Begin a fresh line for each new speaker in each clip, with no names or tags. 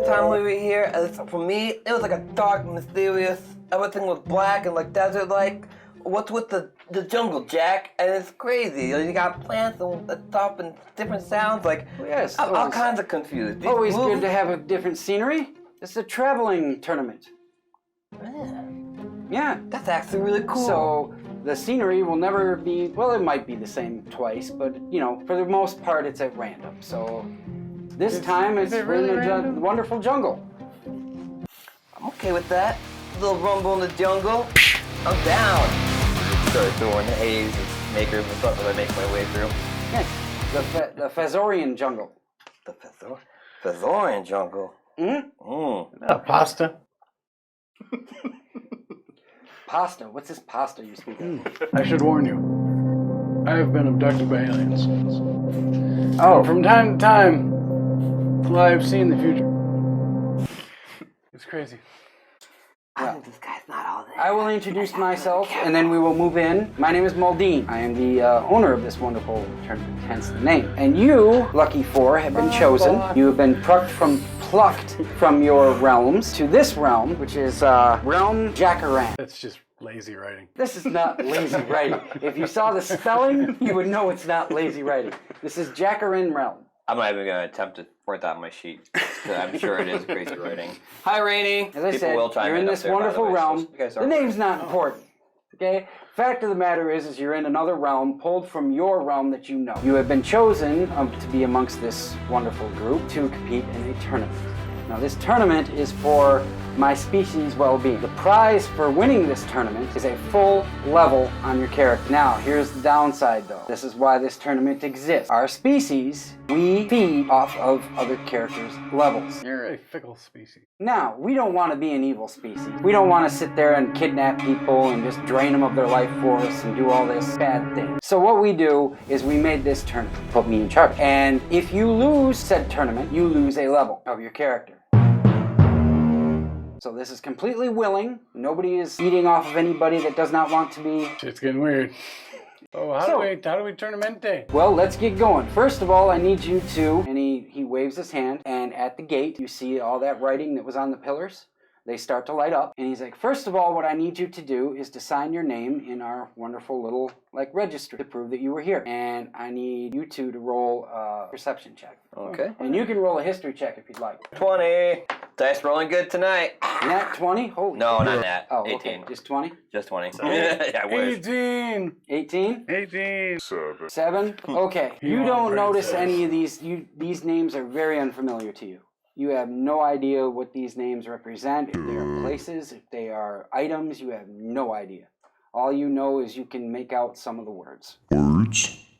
time we were here, for me, it was like a dark, mysterious, everything was black and like desert-like. What's with the jungle, Jack? And it's crazy. You got plants and stuff and different sounds. Like,
yes,
I'm all kinds of confused.
Always good to have a different scenery. It's a traveling tournament. Yeah.
That's actually really cool.
So the scenery will never be, well, it might be the same twice, but you know, for the most part, it's at random. So this time we're in a wonderful jungle.
I'm okay with that. A little rumble in the jungle. I'm down. Start throwing haze and makers and stuff as I make my way through.
Yes, the Fazorian jungle.
The Fazorian jungle?
Pasta.
Pasta? What's this pasta you speak of?
I should warn you. I have been abducted by aliens.
Oh.
And from time to time, I've seen the future. It's crazy.
I think this guy's not all that.
I will introduce myself, and then we will move in. My name is Muldeen. I am the owner of this wonderful tournament, hence the name. And you, lucky four, have been chosen. You have been plucked from your realms to this realm, which is Realm Jackaran.
That's just lazy writing.
This is not lazy writing. If you saw the spelling, you would know it's not lazy writing. This is Jackaran Realm.
I'm not even going to attempt to write that on my sheet. I'm sure it is crazy writing. Hi, Rainey.
As I said, you're in this wonderful realm. The name's not important. Okay? Fact of the matter is you're in another realm pulled from your realm that you know. You have been chosen to be amongst this wonderful group to compete in a tournament. Now, this tournament is for my species' well-being. The prize for winning this tournament is a full level on your character. Now, here's the downside, though. This is why this tournament exists. Our species, we feed off of other characters' levels.
You're a fickle species.
Now, we don't want to be an evil species. We don't want to sit there and kidnap people and just drain them of their life force and do all this bad thing. So what we do is we made this tournament. Put me in charge. And if you lose said tournament, you lose a level of your character. So this is completely willing. Nobody is eating off of anybody that does not want to be.
Shit's getting weird. Oh, how do we tournamente?
Well, let's get going. First of all, I need you to, and he waves his hand, and at the gate, you see all that writing that was on the pillars. They start to light up, and he's like, first of all, what I need you to do is to sign your name in our wonderful little, registry to prove that you were here. And I need you two to roll a perception check.
Okay.
And you can roll a history check if you'd like.
20. Dice rolling good tonight.
Nat 20? Holy
No,
shit.
not nat.
Oh,
18.
okay. Just 20?
Just 20. Yeah, I wish.
18.
18?
18.
7? Okay. You don't notice any of these. These names are very unfamiliar to you. You have no idea what these names represent, if they are places, if they are items, you have no idea. All you know is you can make out some of the words.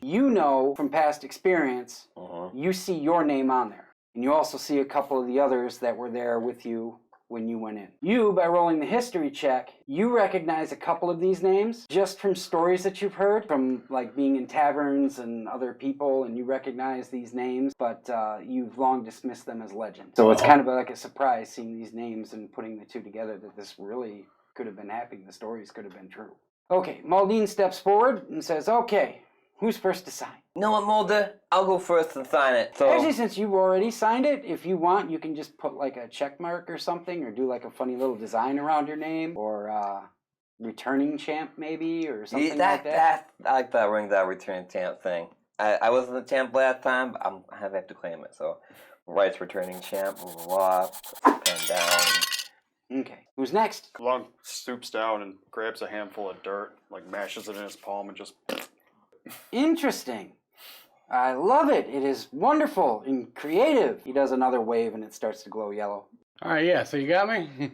You know from past experience, you see your name on there. And you also see a couple of the others that were there with you when you went in. You, by rolling the history check, you recognize a couple of these names just from stories that you've heard, from being in taverns and other people, and you recognize these names, but you've long dismissed them as legend. So it's kind of like a surprise seeing these names and putting the two together that this really could have been happening. The stories could have been true. Okay, Muldeen steps forward and says, okay, who's first to sign?
You know what, Mulder? I'll go first and sign it. So
Actually, since you've already signed it, if you want, you can just put a check mark or something, or do a funny little design around your name, or returning champ maybe, or something like that.
I like that ring that returning champ thing. I wasn't the champ last time, but I have to claim it. So, rights returning champ, blah, blah, blah, pen down.
Okay, who's next?
Lung stoops down and grabs a handful of dirt, mashes it in his palm and just...
Interesting. I love it. It is wonderful and creative. He does another wave and it starts to glow yellow.
All right, yeah, so you got me?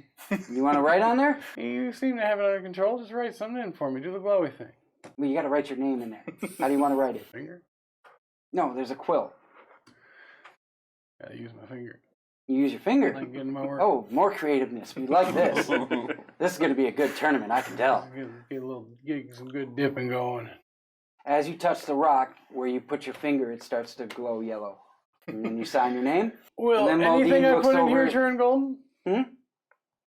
You want to write on there?
You seem to have it under control. Just write something in for me. Do the glowy thing.
Well, you got to write your name in there. How do you want to write it?
Finger?
No, there's a quill.
Gotta use my finger.
You use your finger.
I like getting my work.
Oh, more creativeness. We like this. This is going to be a good tournament, I can tell.
Get some good dipping going.
As you touch the rock where you put your finger, it starts to glow yellow. And then you sign your name.
Will
and then
anything I put in here
over...
turn golden?
Hmm?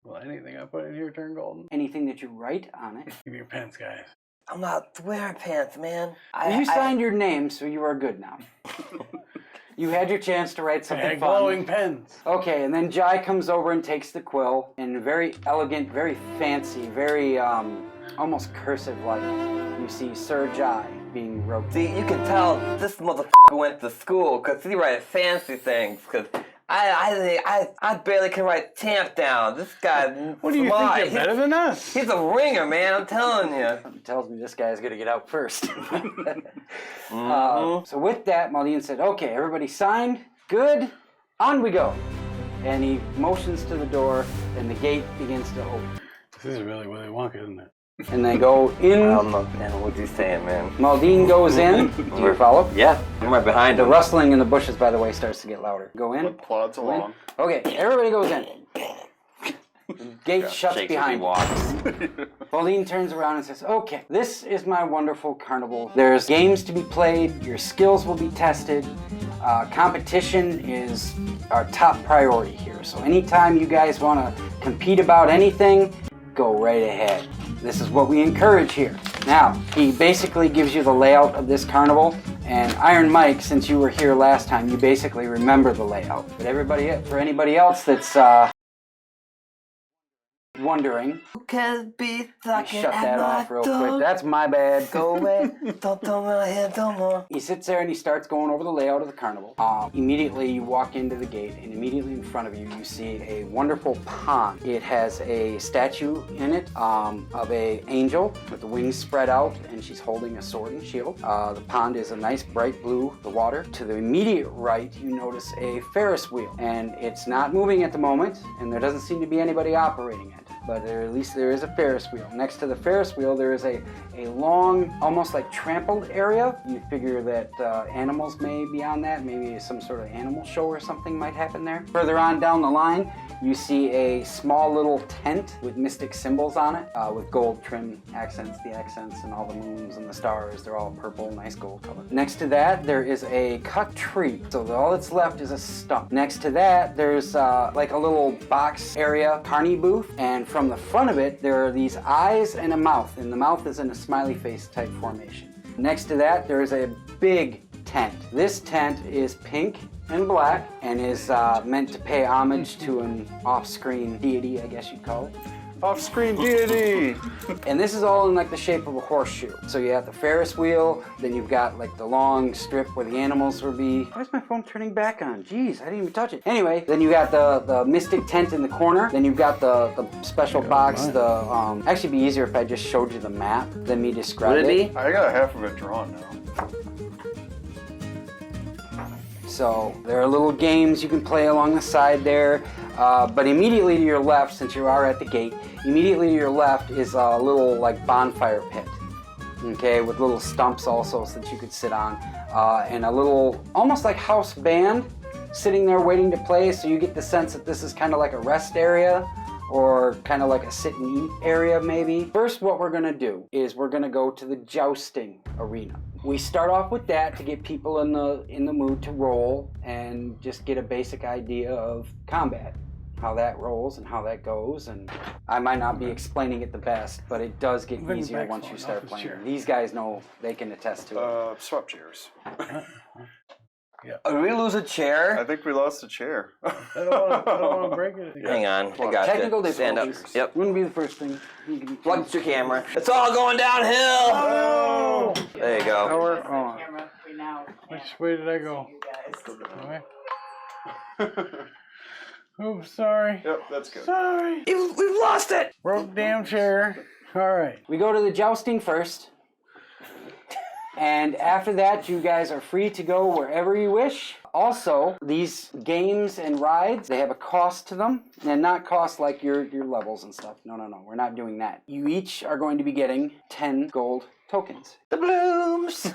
Will anything I put in here turn golden?
Anything that you write on it.
Give me your pants, guys.
I'm not wearing pants, man.
You signed your name, so you are good now. You had your chance to write
I
something
had
fun.
glowing pens.
Okay, and then Jai comes over and takes the quill, and very elegant, very fancy, very almost cursive-like. You see Sir Jai being wrote.
See, you can tell this motherfucker went to school because he writes fancy things. Because I barely can write champ down. This guy,
What do you
smart.
think? You're better than us?
He's a ringer, man. I'm telling you.
It tells me this guy's gonna get out first. So with that, Muldeen said, "Okay, everybody signed. Good. On we go." And he motions to the door, and the gate begins to open.
This is really Willy Wonka, isn't it?
And they go in.
I don't know, man. What's he saying, man?
Muldeen goes in. Do you follow?
Yeah, I'm right behind
The
him.
rustling in the bushes, by the way, starts to get louder. Go in.
Plods
Go in.
along.
Okay, everybody goes in. The gate shuts
Shakes as he
behind.
walks.
Muldeen turns around and says, "Okay, this is my wonderful carnival. There's games to be played. Your skills will be tested. Competition is our top priority here. So anytime you guys want to compete about anything, go right ahead. This is what we encourage here." Now, he basically gives you the layout of this carnival. And Iron Mike, since you were here last time, you basically remember the layout. But for anybody else that's wondering,
Who can be talking
shut
at
that
my
off real
door?
quick. That's my bad.
Go away. Don't throw my head no more.
He sits there and he starts going over the layout of the carnival. Immediately you walk into the gate, and immediately in front of you, you see a wonderful pond. It has a statue in it of a angel with the wings spread out, and she's holding a sword and shield. The pond is a nice bright blue, the water. To the immediate right, you notice a Ferris wheel, and it's not moving at the moment, and there doesn't seem to be anybody operating it. But at least there is a Ferris wheel. Next to the Ferris wheel, there is a long, almost like trampled area. You figure that animals may be on that. Maybe some sort of animal show or something might happen there. Further on down the line, you see a small little tent with mystic symbols on it, with gold trim accents. The accents and all the moons and the stars, they're all purple, nice gold color. Next to that, there is a cut tree. So all that's left is a stump. Next to that, there's like a little box area, carny booth, and from the front of it, there are these eyes and a mouth, and the mouth is in a smiley face type formation. Next to that, there is a big tent. This tent is pink and black and is meant to pay homage to an off-screen deity, I guess you'd call it.
Off-screen deity!
And this is all in like the shape of a horseshoe. So you have the Ferris wheel, then you've got like the long strip where the animals will be. Why is my phone turning back on? Jeez, I didn't even touch it. Anyway, then you got the mystic tent in the corner. Then you've got the special box. Actually, it'd be easier if I just showed you the map than me describe
Would it
it.
be?
I got half of it drawn now.
So there are little games you can play along the side there. But immediately to your left, since you are at the gate, immediately to your left is a little like bonfire pit. Okay, with little stumps also so that you could sit on. And a little, almost like house band sitting there waiting to play. So you get the sense that this is kind of like a rest area or kind of like a sit and eat area maybe. First, what we're gonna do is we're gonna go to the jousting arena. We start off with that to get people in the mood to roll and just get a basic idea of combat, how that rolls and how that goes. And I might not be explaining it the best, but it does get
Bring
easier
back
once you
phone
start
off the
playing.
chair.
These guys know, they can attest to it.
Swap chairs.
Did we lose a chair?
I think we lost a chair.
I don't want to break it.
Hang on, I got
Technical
you. Stand up.
difficulties.
Yep.
Wouldn't be the first thing. You can
Plug your camera. It's all going downhill.
Oh!
There you go.
Power
The
on.
camera, we now
Which
can't
way did I
see
go?
you guys.
Okay. Oops, sorry.
Yep, that's good.
Sorry.
We've lost it.
Broke damn chair. All right.
We go to the jousting first. And after that, you guys are free to go wherever you wish. Also, these games and rides, they have a cost to them. And not cost like your levels and stuff. No. We're not doing that. You each are going to be getting 10 gold tokens.
The blooms.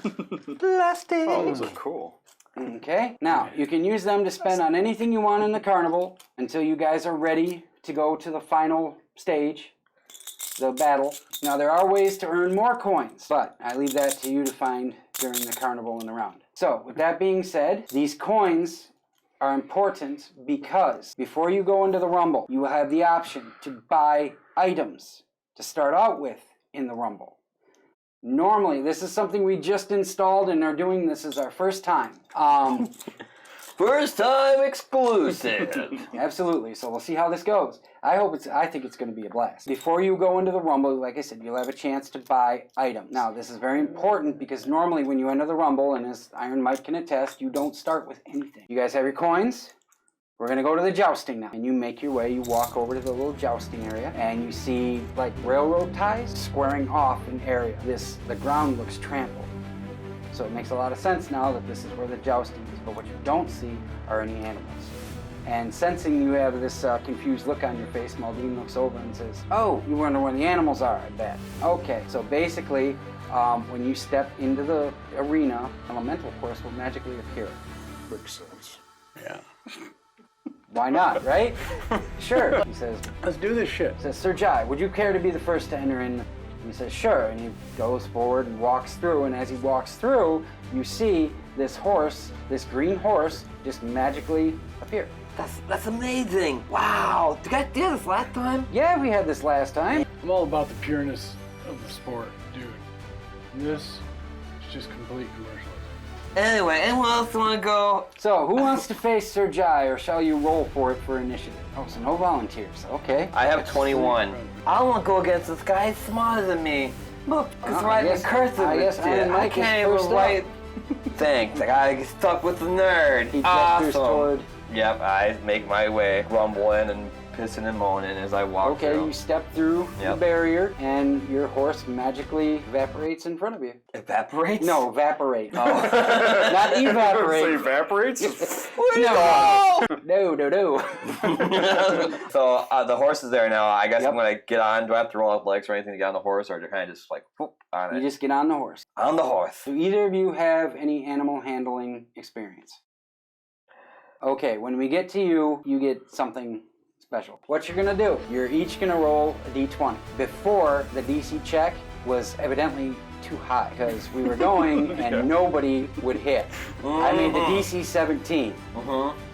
Plastic.
Oh, those are cool.
Okay? Now, you can use them to spend on anything you want in the carnival until you guys are ready to go to the final stage, the battle. Now, there are ways to earn more coins, but I leave that to you to find during the carnival and the round. So, with that being said, these coins are important because before you go into the Rumble, you will have the option to buy items to start out with in the Rumble. Normally, this is something we just installed and are doing this as our first time.
First time exclusive.
Absolutely. So we'll see how this goes. I think it's going to be a blast. Before you go into the Rumble, like I said, you'll have a chance to buy items. Now, this is very important because normally when you enter the Rumble, and as Iron Mike can attest, you don't start with anything. You guys have your coins? We're going to go to the jousting now. And you make your way, you walk over to the little jousting area, and you see like railroad ties squaring off an area. The ground looks trampled. So it makes a lot of sense now that this is where the jousting is. But what you don't see are any animals. And sensing you have this confused look on your face, Muldeen looks over and says, "Oh, you wonder where the animals are, I bet." Okay, so basically, when you step into the arena, elemental force will magically appear.
Makes sense. Yeah.
Why not, right? Sure. He says,
Let's do this shit.
He says, "Sir Jai, would you care to be the first to enter in?" He says, "Sure," and he goes forward and walks through, and as he walks through, you see this horse, this green horse, just magically appear.
That's amazing. Wow. Did I do this last time?
Yeah, we had this last time.
I'm all about the pureness of the sport, dude. This is just complete commercialism.
Anyway, anyone else want to go?
So, who wants to face Sir Jai, or shall you roll for it for initiative? Oh, so no volunteers. Okay.
I have 21. I don't want to go against this guy. He's smarter than me. Look, it's writing cursive
I
and
guess
shit.
Iron
I
Mike is
can't
first
even
up.
write. Thanks. I gotta get stuck with the nerd.
He gestures
Awesome.
toward.
Yep, I make my way, grumbling and pissing and moaning as I walk
Okay,
through.
you step through the
Yep.
barrier, and your horse magically evaporates in front of you.
Evaporates?
No, evaporate.
Oh.
Not
Say
evaporate.
evaporates?
No.
So the horse is there now. I guess
Yep.
I'm gonna get on. Do I have to roll up legs or anything to get on the horse, or kind of just like whoop on
You
it?
just get on the horse.
On the horse.
Do either of you have any animal handling experience? Okay, when we get to you, you get something special. What you're gonna do, you're each gonna roll a d20. Before, the DC check was evidently too high because we were going and nobody would hit. I made the DC 17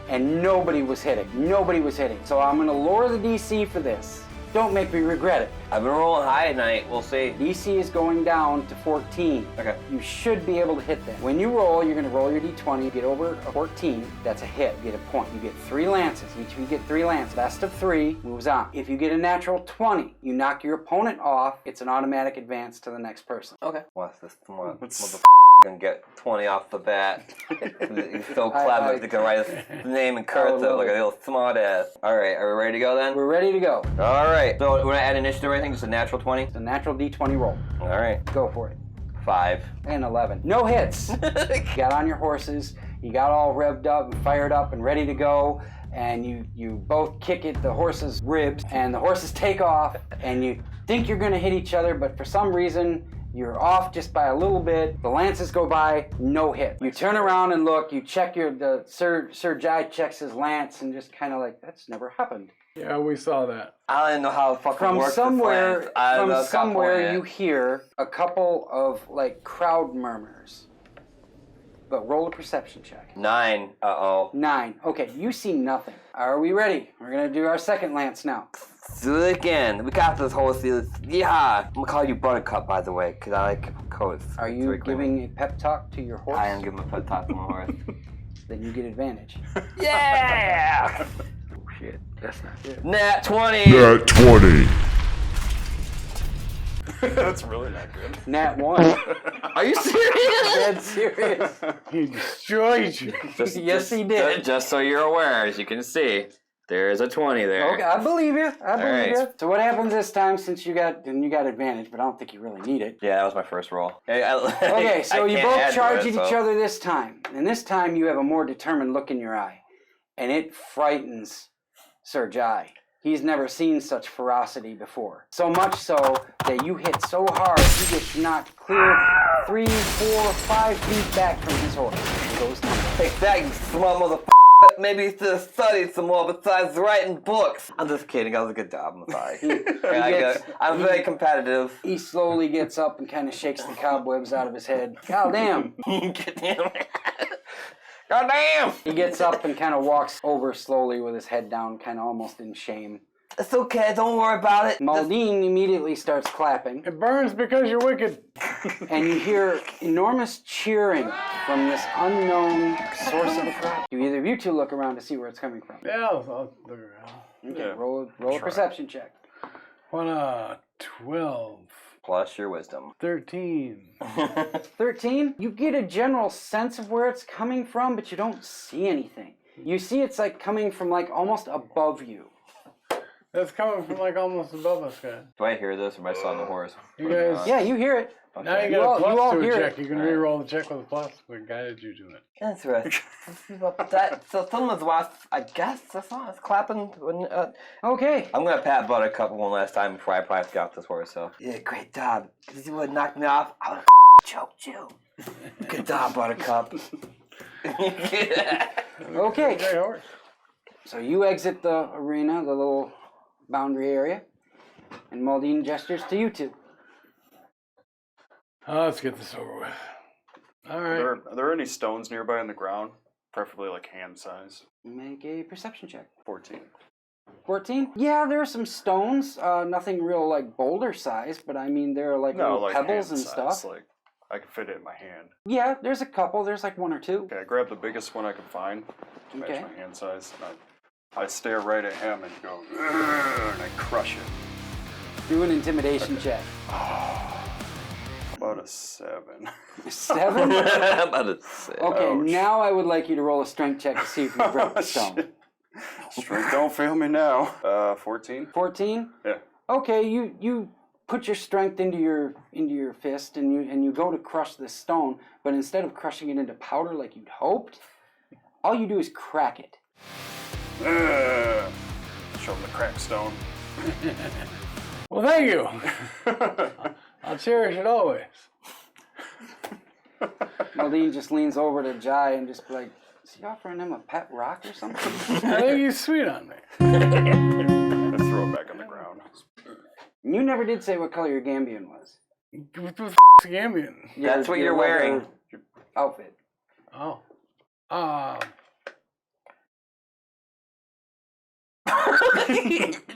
and nobody was hitting. Nobody was hitting. So I'm gonna lower the DC for this. Don't make me regret it.
I've been rolling high tonight. We'll see.
DC is going down to 14.
Okay.
You should be able to hit that. When you roll, you're going to roll your d20. You get over a 14, that's a hit. You get a point. You get 3 lances. Each of you get 3 lances. Best of 3 moves on. If you get a natural 20, you knock your opponent off. It's an automatic advance to the next person.
Okay. What's this? Motherfucker gonna get 20 off the bat. He's so clever. He's gonna write his name in cursive like a little smart ass. All right, are we ready to go then?
We're ready to go.
All right. So we're gonna add initiative or anything? Just a natural 20.
It's a natural d20 roll.
All right.
Go for it.
5.
And 11. No hits. You got on your horses. You got all revved up and fired up and ready to go. And you both kick at the horse's ribs, and the horses take off, and you think you're going to hit each other, but for some reason, you're off just by a little bit. The lances go by, no hit. You turn around and look, you check Sir Jai checks his lance, and just kind of like, that's never happened.
Yeah, we saw that.
I don't even know how it fucking
From
works.
somewhere you hear a couple of like crowd murmurs. But roll a perception check.
9. Uh-oh.
9. Okay, you see nothing. Are we ready? We're gonna do our second lance now.
Do it again. We got this whole series. Yeah. I'm gonna call you Buttercup, by the way, because I like codes.
Are you giving a pep talk to your horse?
I am giving a pep talk to my horse.
Then you get advantage.
Yeah!
Oh shit, that's not good.
Nat 20!
Nat 20.
That's really not good.
Nat 1.
Are you serious?
Dead serious.
He destroyed you.
Yes, he did.
Just so you're aware, as you can see, there's a 20 there.
Okay, I believe you. I believe
right.
you. So what happens this time since you got advantage, but I don't think you really need it.
Yeah, that was my first roll.
Okay, so you both charge at each
other.
other this time. And this time you have a more determined look in your eye. And it frightens Sir Jai. He's never seen such ferocity before. So much so that you hit so hard, he gets knocked clear 3, 4, 5 feet back from his horse. He goes down.
Take that, you smart motherfucker. Maybe you should have studied some more besides writing books. I'm just kidding. That was a good job. I'm sorry. I'm very competitive.
He slowly gets up and kind of shakes the cobwebs out of his head. God damn.
God damn.
He gets up and kind of walks over slowly with his head down, kind of almost in shame.
It's okay. Don't worry about it.
Muldeen immediately starts clapping,
It burns because you're wicked.
and you hear enormous cheering from this unknown source of the crowd. Do either of you two look around to see where it's coming from?
Yeah, I'll look around.
Okay,
Yeah.
roll a perception check.
12.
Plus your wisdom.
13.
13, you get a general sense of where it's coming from, but you don't see anything. You see it's like coming from like almost above you.
That's coming from like almost above us, guys.
Do I hear this or am I still on the horse?
You guys.
Yeah, you hear it.
Now you
Okay.
got
You all-
a plus
you all
to a
hear
check.
it.
You can re-roll the check with a plus. What guided you to it?
Interesting. So someone's watched, I guess, that's all. It's clapping. When,
Okay.
I'm gonna pat Buttercup one last time before I probably got this horse. So yeah, great job. If you would have knocked me off, I would have choked you. Good job, Buttercup.
Okay.
Great horse.
So you exit the arena, the little boundary area, and Muldeen gestures to you two.
Let's get this over with. All right.
Are there any stones nearby on the ground? Preferably like hand size.
Make a perception check.
14.
14? Yeah, there are some stones. Nothing real like boulder size, but I mean there are like
No,
little
like
pebbles
hand
and
size,
stuff.
Like I can fit it in my hand.
Yeah, there's a couple. There's like one or two.
Okay, I grab the biggest one I can find to match
Okay.
my hand size. And I stare right at him and go, "Ugh," and I crush it.
Do an intimidation check.
About a 7.
7?
About to say.
Okay,
Ouch.
now I would like you to roll a strength check to see if you break the stone.
Shit. Strength don't fail me now. 14.
14?
Yeah.
Okay, you put your strength into your fist and you go to crush this stone, but instead of crushing it into powder like you'd hoped, all you do is crack it.
Show him the crack stone.
Well, thank you. I'll cherish it always.
Muldeen just leans over to Jai and just be like, is he offering him a pet rock or something?
I think he's sweet on me.
I throw it back on the ground.
You never did say what color your Gambian was.
What the Gambian?
That's what
your
you're wearing.
leather outfit.
Oh.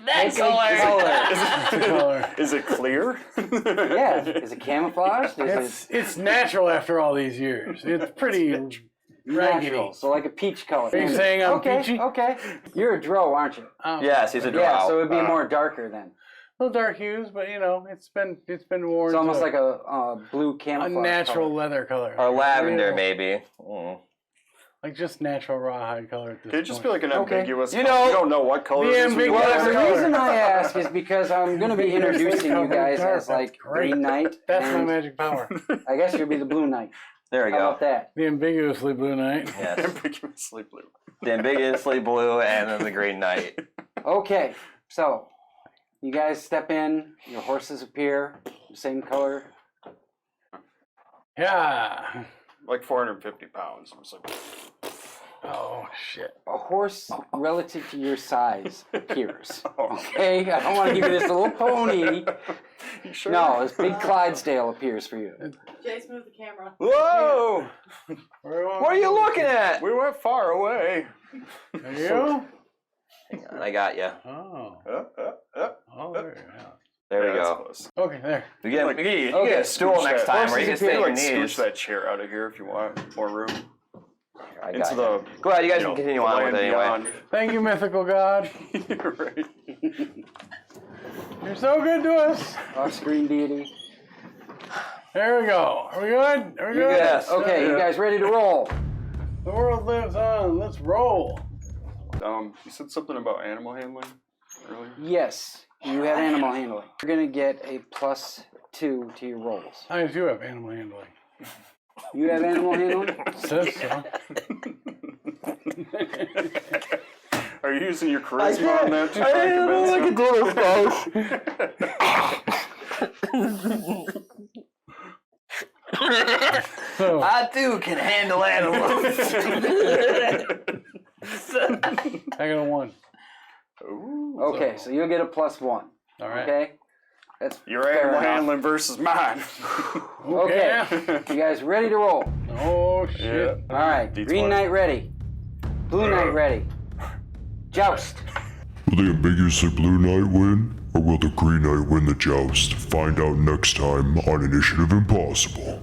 That's
Color.
Is it clear?
Yeah. Is it camouflaged? Is
It's natural after all these years. It's pretty
it natural?
raggedy.
So like a peach color.
Are you saying I'm
okay,
peachy?
Okay. You're a drow, aren't you?
Yes, he's a drow.
Yeah, so it'd be more darker then.
Little dark hues, but you know, it's been worn.
It's almost
to
like a blue
a
camouflage
natural
color.
leather color.
Or lavender,
Real-
maybe. Mm.
Like just natural rawhide color at this
Could it just be
point.
like an
Okay.
ambiguous
You
color?
know-
You don't know what color
The
it is. when you
ambiguous
wear
The
it.
color.
reason I ask is because I'm going to be introducing you guys
Dark,
as like
that's great.
Green Knight.
That's my
and
magic power.
I guess you'll be the Blue Knight.
There we
How
go.
about that?
The ambiguously blue knight.
Yes.
Ambiguously blue.
The ambiguously blue and then the green knight.
Okay, so you guys step in, your horses appear, same color.
Yeah.
Like 450 pounds. I'm just like,
Oh shit.
A horse relative to your size appears.
oh,
Okay, I don't want to give you this little pony.
you sure?
No, this big Clydesdale appears for you.
Jace, move the camera.
Whoa! What are you looking at?
We went far away.
Are you?
Hang on, I got you.
Oh. Oh, there you go.
There
Yeah,
we
that's
go.
close.
Okay, there.
You get,
Like-
you get
Okay.
a stool
Scooch
next
that.
time where you can
Horses
stay on
Like
your
scooch
knees.
that chair out of here if you want more room.
I got
Into
you.
the.
Go ahead, you guys
you
can
know,
continue
the
on with
land
it anyway.
beyond.
Thank you, mythical god.
You're right.
You're so good to us.
Off-screen deity.
There we go. Are we good? Are we
You're
good?
good. Yes.
Okay, you guys ready to roll?
The world lives on. Let's roll.
You said something about animal handling earlier.
Yes, you have animal handling. You're going to get a +2 to your rolls.
I do have animal handling.
You have animal handling?
Says so.
Are you using your charisma on that too?
So,
I too can handle animals.
I got a 1.
Ooh.
Okay, so you'll get a +1.
All right.
Okay? That's
Your
fair
animal
enough.
handling versus mine.
Okay, you guys ready to roll?
Oh, shit.
All right,
D20.
Green Knight ready. Blue Knight ready. Joust.
Will the ambiguously blue knight win, or will the green knight win the joust? Find out next time on Initiative Impossible.